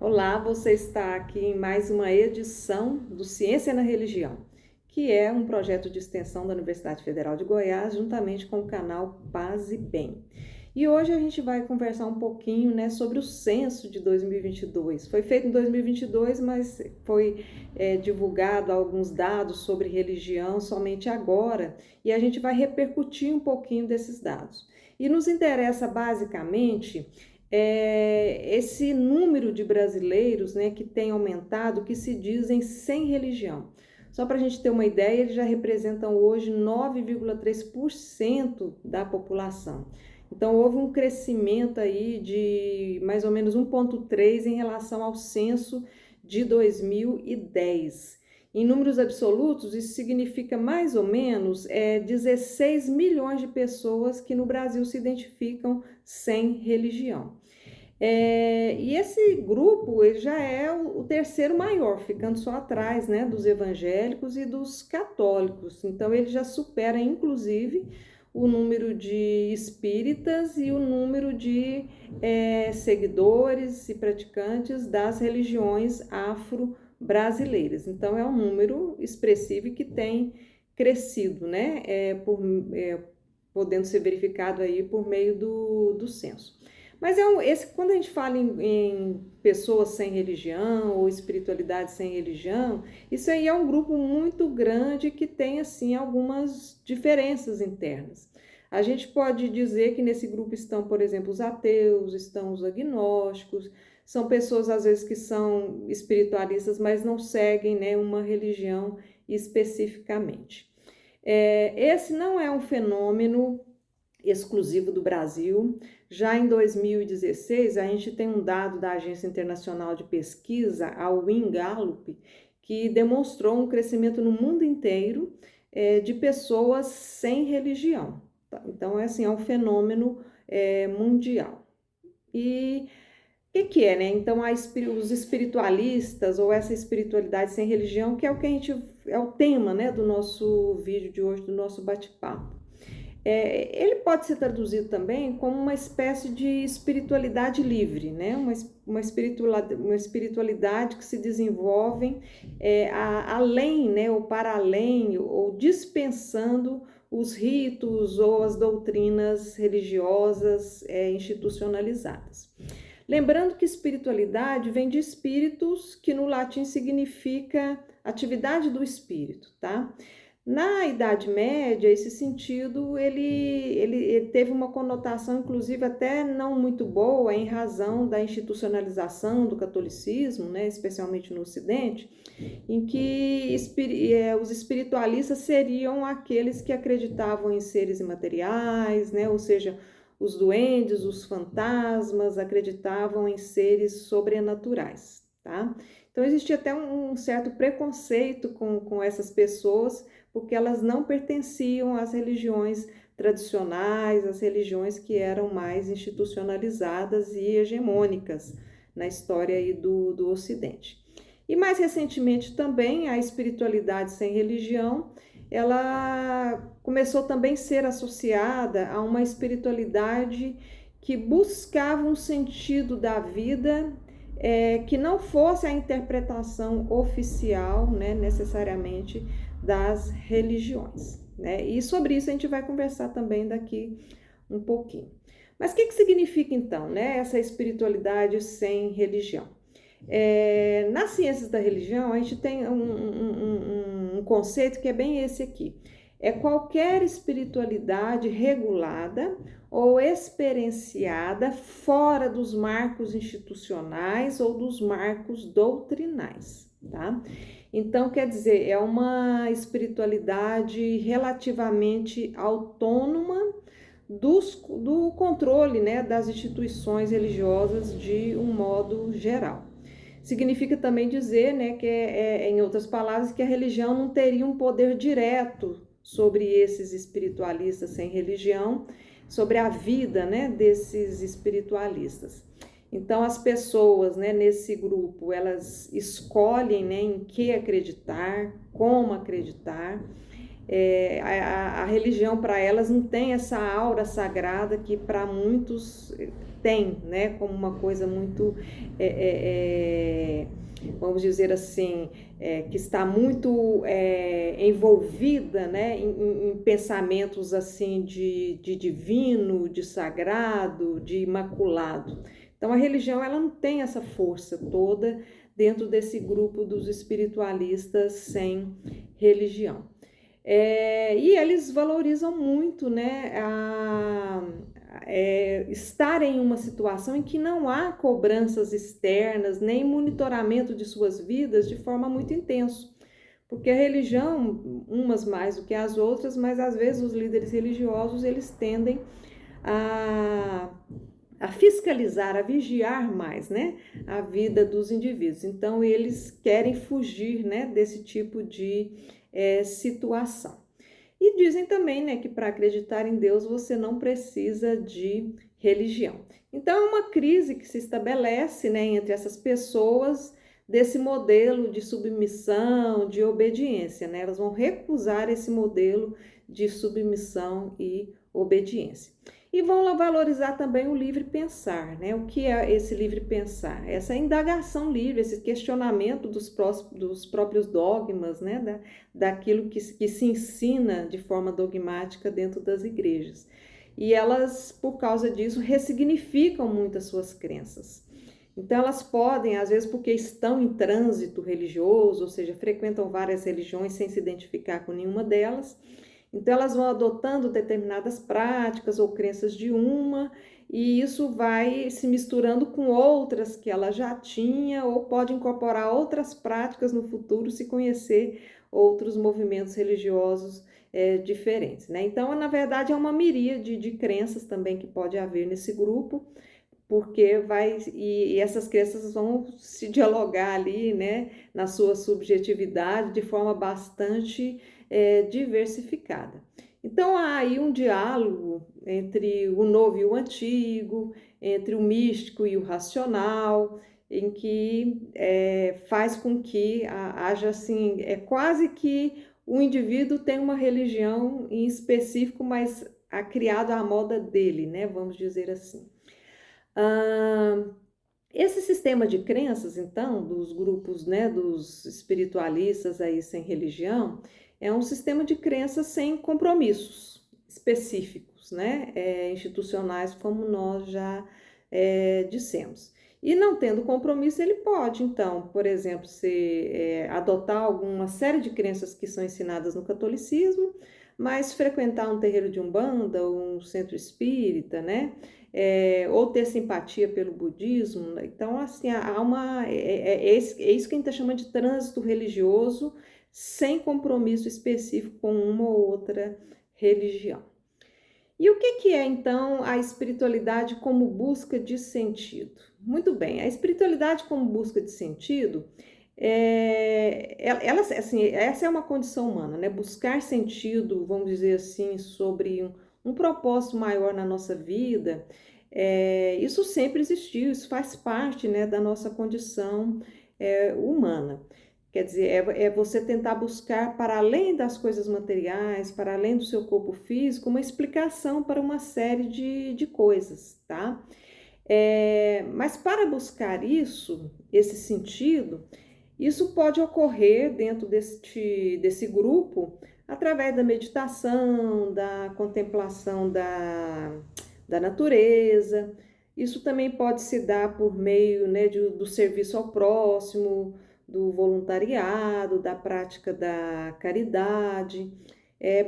Olá, você está aqui em mais uma edição do Ciência na Religião, que é um projeto de extensão da Universidade Federal de Goiás, juntamente com o canal Paz e Bem. E hoje a gente vai conversar um pouquinho, sobre o censo de 2022. Foi feito em 2022, mas foi divulgado alguns dados sobre religião somente agora, e a gente vai repercutir um pouquinho desses dados. E nos interessa basicamente esse número de brasileiros, que tem aumentado, que se dizem sem religião. Só para a gente ter uma ideia, eles já representam hoje 9,3% da população. Então, houve um crescimento aí de mais ou menos 1,3 em relação ao censo de 2010. Em números absolutos, isso significa mais ou menos 16 milhões de pessoas que no Brasil se identificam sem religião. E esse grupo ele já é o terceiro maior, ficando só atrás, dos evangélicos e dos católicos. Então, ele já supera, inclusive, o número de espíritas e o número de seguidores e praticantes das religiões afro-brasileiras. Então, é um número expressivo e que tem crescido, podendo ser verificado aí por meio do censo. Mas quando a gente fala em pessoas sem religião ou espiritualidade sem religião, isso aí é um grupo muito grande que tem, assim, algumas diferenças internas. A gente pode dizer que nesse grupo estão, por exemplo, os ateus, estão os agnósticos, são pessoas, às vezes, que são espiritualistas, mas não seguem, uma religião especificamente. Esse não é um fenômeno exclusivo do Brasil. Já em 2016, a gente tem um dado da Agência Internacional de Pesquisa, a Win Gallup, que demonstrou um crescimento no mundo inteiro de pessoas sem religião. Então, é um fenômeno mundial. E o que é, Então, os espiritualistas ou essa espiritualidade sem religião, que é o que é o tema, do nosso vídeo de hoje, do nosso bate-papo. Ele pode ser traduzido também como uma espécie de espiritualidade livre, uma espiritualidade que se desenvolve além, ou para além, ou dispensando os ritos ou as doutrinas religiosas institucionalizadas. Lembrando que espiritualidade vem de espíritus, que no latim significa atividade do espírito, tá? Na Idade Média, esse sentido ele teve uma conotação, inclusive, até não muito boa, em razão da institucionalização do catolicismo, especialmente no Ocidente, em que os espiritualistas seriam aqueles que acreditavam em seres imateriais, ou seja, os duendes, os fantasmas, acreditavam em seres sobrenaturais, tá? Então, existia até um certo preconceito com essas pessoas, porque elas não pertenciam às religiões tradicionais, às religiões que eram mais institucionalizadas e hegemônicas na história aí do Ocidente. E mais recentemente também a espiritualidade sem religião, ela começou também a ser associada a uma espiritualidade que buscava um sentido da vida que não fosse a interpretação oficial, necessariamente, das religiões. E sobre isso a gente vai conversar também daqui um pouquinho. Mas o que significa, então, essa espiritualidade sem religião? Nas ciências da religião, a gente tem um conceito que é bem esse aqui. É qualquer espiritualidade regulada ou experienciada fora dos marcos institucionais ou dos marcos doutrinais, tá? Então, quer dizer, é uma espiritualidade relativamente autônoma do controle, das instituições religiosas de um modo geral. Significa também dizer, que em outras palavras, que a religião não teria um poder direto sobre esses espiritualistas sem religião, sobre a vida, desses espiritualistas. Então, as pessoas, nesse grupo, elas escolhem, em que acreditar, como acreditar, a religião para elas não tem essa aura sagrada que para muitos tem, né? Como uma coisa muito, vamos dizer assim, que está muito envolvida, né? Em pensamentos assim de divino, de sagrado, de imaculado. Então a religião ela não tem essa força toda dentro desse grupo dos espiritualistas sem religião. E eles valorizam muito, né, estar em uma situação em que não há cobranças externas, nem monitoramento de suas vidas de forma muito intensa. Porque a religião, umas mais do que as outras, mas às vezes os líderes religiosos, eles tendem a, a fiscalizar, a vigiar mais, né, a vida dos indivíduos. Então, eles querem fugir, né, desse tipo de situação. E dizem também, né, que para acreditar em Deus você não precisa de religião. Então é uma crise que se estabelece, né, entre essas pessoas desse modelo de submissão, de obediência, né? Elas vão recusar esse modelo de submissão e obediência. E vão valorizar também o livre pensar, né? O que é esse livre pensar? Essa indagação livre, esse questionamento dos próprios dogmas, né? Daquilo que se ensina de forma dogmática dentro das igrejas. E elas, por causa disso, ressignificam muito as suas crenças. Então, elas podem, às vezes, porque estão em trânsito religioso, ou seja, frequentam várias religiões sem se identificar com nenhuma delas. Então, elas vão adotando determinadas práticas ou crenças de uma, e isso vai se misturando com outras que ela já tinha, ou pode incorporar outras práticas no futuro se conhecer outros movimentos religiosos diferentes, né? Então, na verdade, é uma miríade de crenças também que pode haver nesse grupo, porque e essas crenças vão se dialogar ali, né, na sua subjetividade de forma bastante diversificada. Então há aí um diálogo entre o novo e o antigo, entre o místico e o racional, em que faz com que haja assim, quase que o indivíduo tem uma religião em específico, mas criado à moda dele, né? Vamos dizer assim. Esse sistema de crenças, então, dos grupos, né, dos espiritualistas aí sem religião, é um sistema de crenças sem compromissos específicos, né, institucionais, como nós já dissemos. E não tendo compromisso, ele pode, então, por exemplo, adotar alguma série de crenças que são ensinadas no catolicismo, mas frequentar um terreiro de umbanda ou um centro espírita, né? Ou ter simpatia pelo budismo. Então, assim, há isso que a gente está chamando de trânsito religioso sem compromisso específico com uma ou outra religião. E o que é, então, a espiritualidade como busca de sentido? Muito bem, a espiritualidade como busca de sentido, assim, essa é uma condição humana, né? Buscar sentido, vamos dizer assim, sobre um propósito maior na nossa vida, isso sempre existiu, isso faz parte, né, da nossa condição humana. Quer dizer, é você tentar buscar, para além das coisas materiais, para além do seu corpo físico, uma explicação para uma série de coisas, tá? Mas para buscar isso, esse sentido, isso pode ocorrer dentro desse grupo através da meditação, da contemplação da natureza. Isso também pode se dar por meio, né, do serviço ao próximo, do voluntariado, da prática da caridade,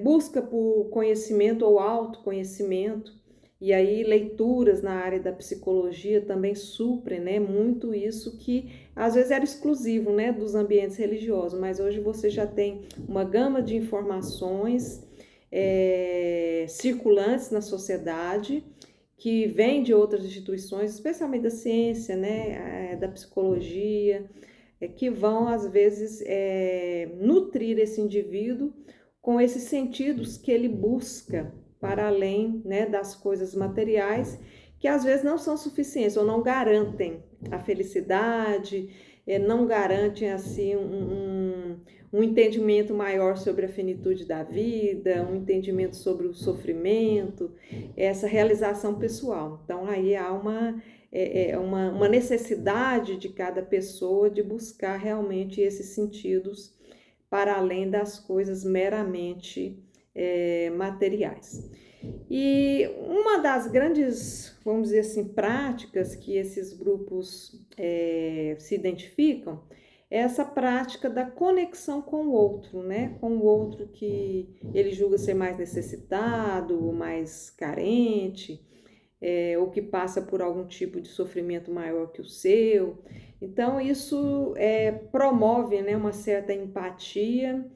busca por conhecimento ou autoconhecimento, e aí leituras na área da psicologia também suprem, né, muito isso que às vezes era exclusivo, né, dos ambientes religiosos, mas hoje você já tem uma gama de informações circulantes na sociedade, que vêm de outras instituições, especialmente da ciência, né, da psicologia, que vão, às vezes, nutrir esse indivíduo com esses sentidos que ele busca para além, né, das coisas materiais, que às vezes não são suficientes ou não garantem a felicidade, não garantem assim um entendimento maior sobre a finitude da vida, um entendimento sobre o sofrimento, essa realização pessoal. Então, aí há uma necessidade de cada pessoa de buscar realmente esses sentidos para além das coisas meramente materiais. E uma das grandes, vamos dizer assim, práticas que esses grupos se identificam é essa prática da conexão com o outro, né? Com o outro que ele julga ser mais necessitado, mais carente, ou que passa por algum tipo de sofrimento maior que o seu. Então, isso promove, né, uma certa empatia,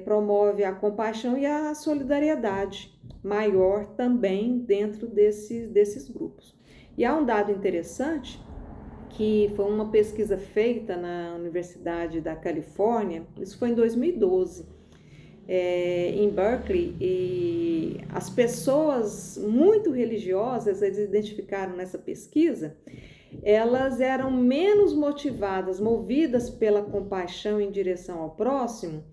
promove a compaixão e a solidariedade maior também dentro desses grupos. E há um dado interessante, que foi uma pesquisa feita na Universidade da Califórnia, isso foi em 2012, em Berkeley, e as pessoas muito religiosas, eles identificaram nessa pesquisa, elas eram menos motivadas, movidas pela compaixão em direção ao próximo,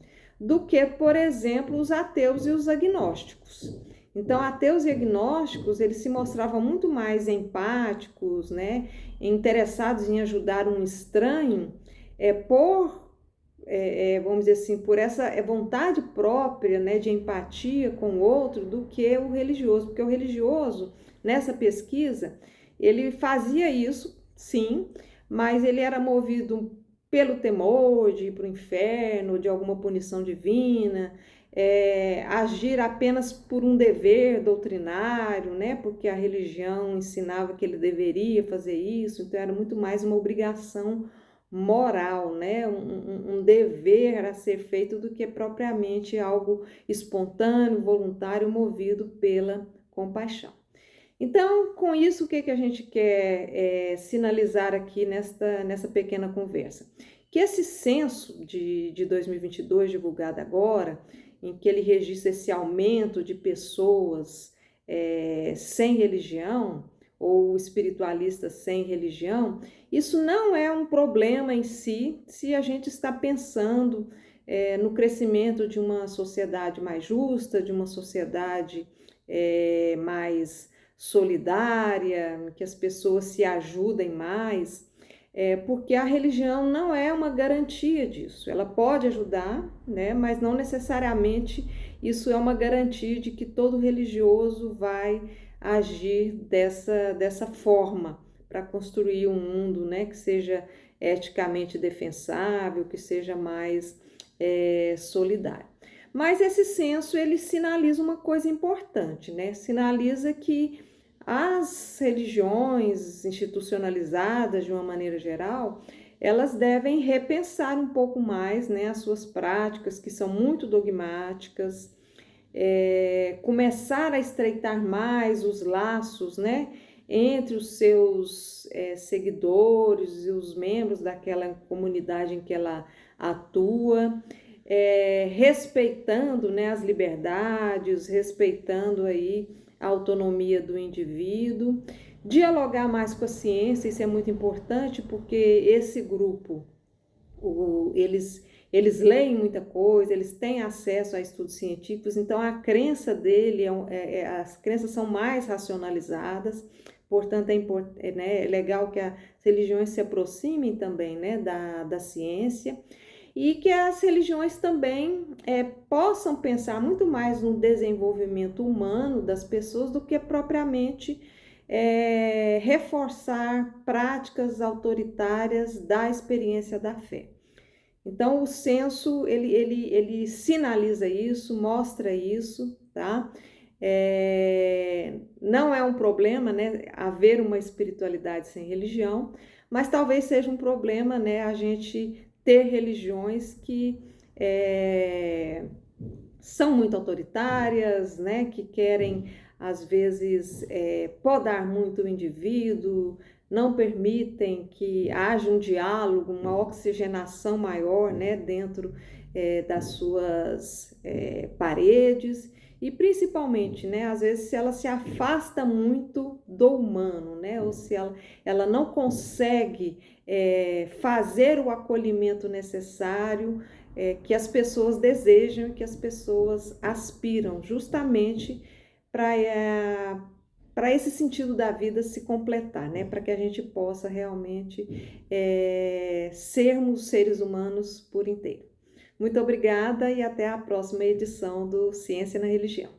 do que, por exemplo, os ateus e os agnósticos. Então, ateus e agnósticos, eles se mostravam muito mais empáticos, né, interessados em ajudar um estranho, vamos dizer assim, por essa vontade própria, né, de empatia com o outro, do que o religioso. Porque o religioso, nessa pesquisa, ele fazia isso, sim, mas ele era movido pelo temor de ir para o inferno, de alguma punição divina, agir apenas por um dever doutrinário, né? Porque a religião ensinava que ele deveria fazer isso, então era muito mais uma obrigação moral, né? Um dever a ser feito do que propriamente algo espontâneo, voluntário, movido pela compaixão. Então, com isso, o que a gente quer sinalizar aqui nessa pequena conversa? Que esse censo de 2022, divulgado agora, em que ele registra esse aumento de pessoas sem religião, ou espiritualistas sem religião, isso não é um problema em si, se a gente está pensando no crescimento de uma sociedade mais justa, de uma sociedade mais solidária, que as pessoas se ajudem mais, porque a religião não é uma garantia disso. Ela pode ajudar, né, mas não necessariamente isso é uma garantia de que todo religioso vai agir dessa forma para construir um mundo, né, que seja eticamente defensável, que seja mais solidário. Mas esse censo, ele sinaliza uma coisa importante, né? Sinaliza que as religiões institucionalizadas, de uma maneira geral, elas devem repensar um pouco mais, né, as suas práticas, que são muito dogmáticas, começar a estreitar mais os laços, né, entre os seus seguidores e os membros daquela comunidade em que ela atua, respeitando, né, as liberdades, respeitando aí a autonomia do indivíduo, dialogar mais com a ciência. Isso é muito importante, porque esse grupo, eles leem muita coisa, eles têm acesso a estudos científicos, então a crença dele, as crenças são mais racionalizadas, portanto é legal que as religiões se aproximem também, né, da ciência, e que as religiões também possam pensar muito mais no desenvolvimento humano das pessoas do que propriamente reforçar práticas autoritárias da experiência da fé. Então, o censo, ele sinaliza isso, mostra isso, tá? Não é um problema, né, haver uma espiritualidade sem religião, mas talvez seja um problema, né, a gente ter religiões que são muito autoritárias, né, que querem, às vezes, podar muito o indivíduo, não permitem que haja um diálogo, uma oxigenação maior, né, dentro das suas paredes, e principalmente, né, às vezes, se ela se afasta muito do humano, né, ou se ela não consegue fazer o acolhimento necessário que as pessoas desejam, que as pessoas aspiram, justamente para esse sentido da vida se completar, né? Para que a gente possa realmente sermos seres humanos por inteiro. Muito obrigada e até a próxima edição do Ciência na Religião.